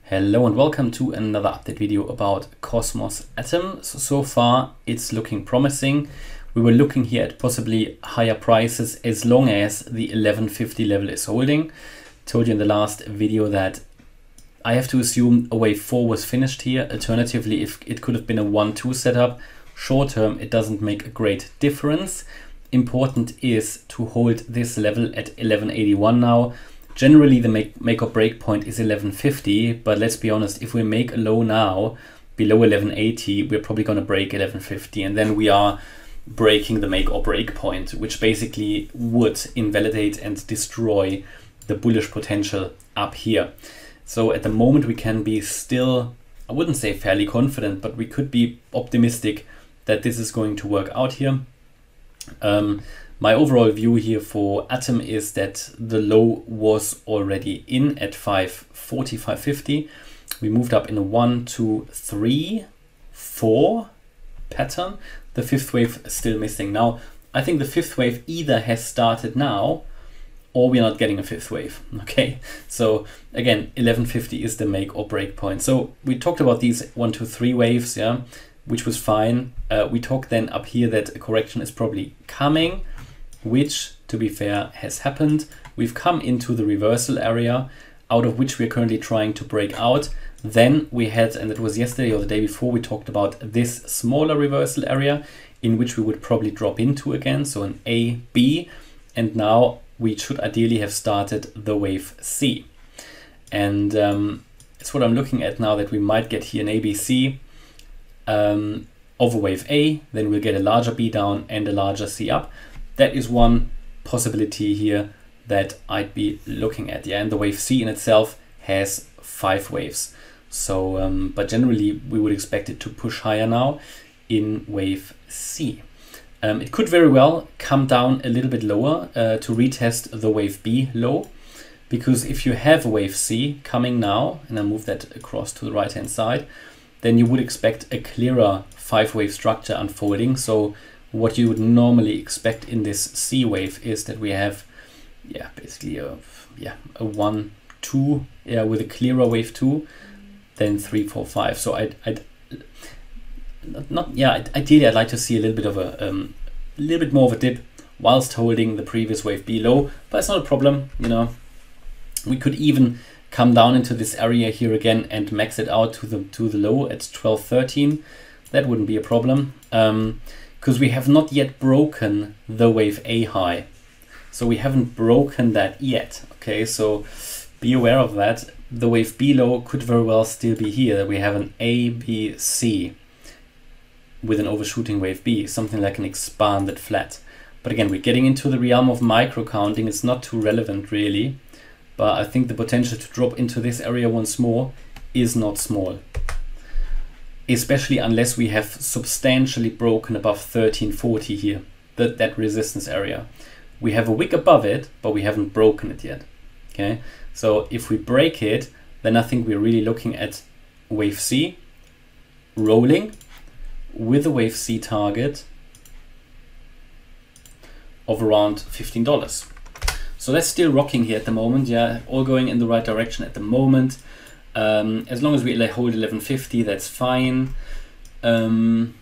Hello and welcome to another update video about Cosmos Atom. So far it's looking promising. We were looking here at possibly higher prices as long as the 1150 level is holding. Told you in the last video that I have to assume a wave 4 was finished here. Alternatively, if it could have been a 1-2 setup, short term it doesn't make a great difference. Important is to hold this level at 1181 now. Generally, the make or break point is 1150, but let's be honest, if we make a low now below 1180, we're probably going to break 1150, and then we are breaking the make or break point, which basically would invalidate and destroy the bullish potential up here. So at the moment we can be still, I wouldn't say fairly confident, but we could be optimistic that this is going to work out here. My overall view here for Atom is that the low was already in at 540, 550. We moved up in a 1, 2, 3, 4 pattern. The fifth wave is still missing. Now, I think the fifth wave either has started now or we're not getting a fifth wave. Okay, so again, 1150 is the make or break point. So we talked about these 1, 2, 3 waves, yeah, which was fine. We talked then up here that a correction is probably coming, which, to be fair, has happened. We've come into the reversal area, out of which we're currently trying to break out. Then we had, and it was yesterday or the day before, we talked about this smaller reversal area in which we would probably drop into again, so an A, B, and now we should ideally have started the wave C. And it's what I'm looking at now, that we might get here an ABC of a wave A, then we'll get a larger B down and a larger C up. That is one possibility here that I'd be looking at. Yeah, and the wave C in itself has 5 waves. So, but generally we would expect it to push higher now in wave C. It could very well come down a little bit lower to retest the wave B low, because if you have a wave C coming now, and I move that across to the right hand side, then you would expect a clearer 5-wave structure unfolding. So what you would normally expect in this C wave is that we have, yeah, basically a 1, 2, yeah, with a clearer wave 2, then 3, 4, 5. So ideally I'd like to see a little bit of a little bit more of a dip whilst holding the previous wave B low, but it's not a problem. You know, we could even come down into this area here again and max it out to the low at 1213. That wouldn't be a problem. Because we have not yet broken the wave A high. So we haven't broken that yet. Okay, so be aware of that. The wave B low could very well still be here, that we have an A, B, C with an overshooting wave B, something like an expanded flat. But again, we're getting into the realm of micro counting. It's not too relevant really, but I think the potential to drop into this area once more is not small, especially unless we have substantially broken above 1340 here, that resistance area. We have a wick above it, but we haven't broken it yet. Okay, so if we break it, then I think we're really looking at wave C rolling with a wave C target of around $15. So that's still rocking here at the moment. Yeah, all going in the right direction at the moment. As long as we hold 1150, that's fine. And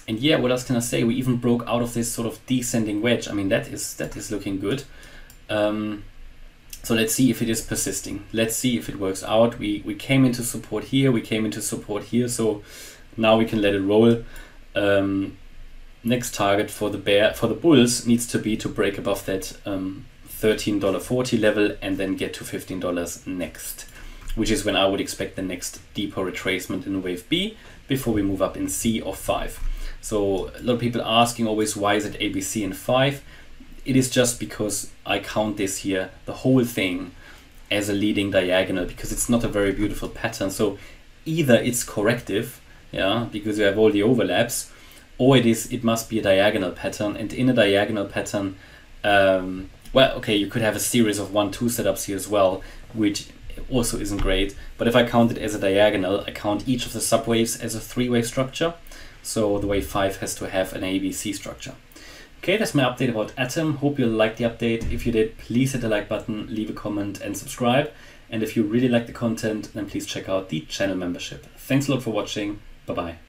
yeah, what else can I say? We even broke out of this sort of descending wedge. I mean, that is looking good. So let's see if it is persisting. Let's see if it works out. We came into support here. We came into support here. So now we can let it roll. Next target for the bulls needs to be to break above that $13.40 level and then get to $15 next, which is when I would expect the next deeper retracement in wave B before we move up in C or 5. So a lot of people asking always, why is it ABC and 5? It is just because I count this here, the whole thing, as a leading diagonal, because it's not a very beautiful pattern. So either it's corrective, yeah, because you have all the overlaps, or it must be a diagonal pattern. And in a diagonal pattern, well, okay, you could have a series of 1, 2 setups here as well, which also isn't great. But if I count it as a diagonal, I count each of the subwaves as a 3-wave structure. So the wave 5 has to have an ABC structure. Okay, that's my update about Atom. Hope you liked the update. If you did, please hit the like button, leave a comment and subscribe. And if you really like the content, then please check out the channel membership. Thanks a lot for watching. Bye-bye.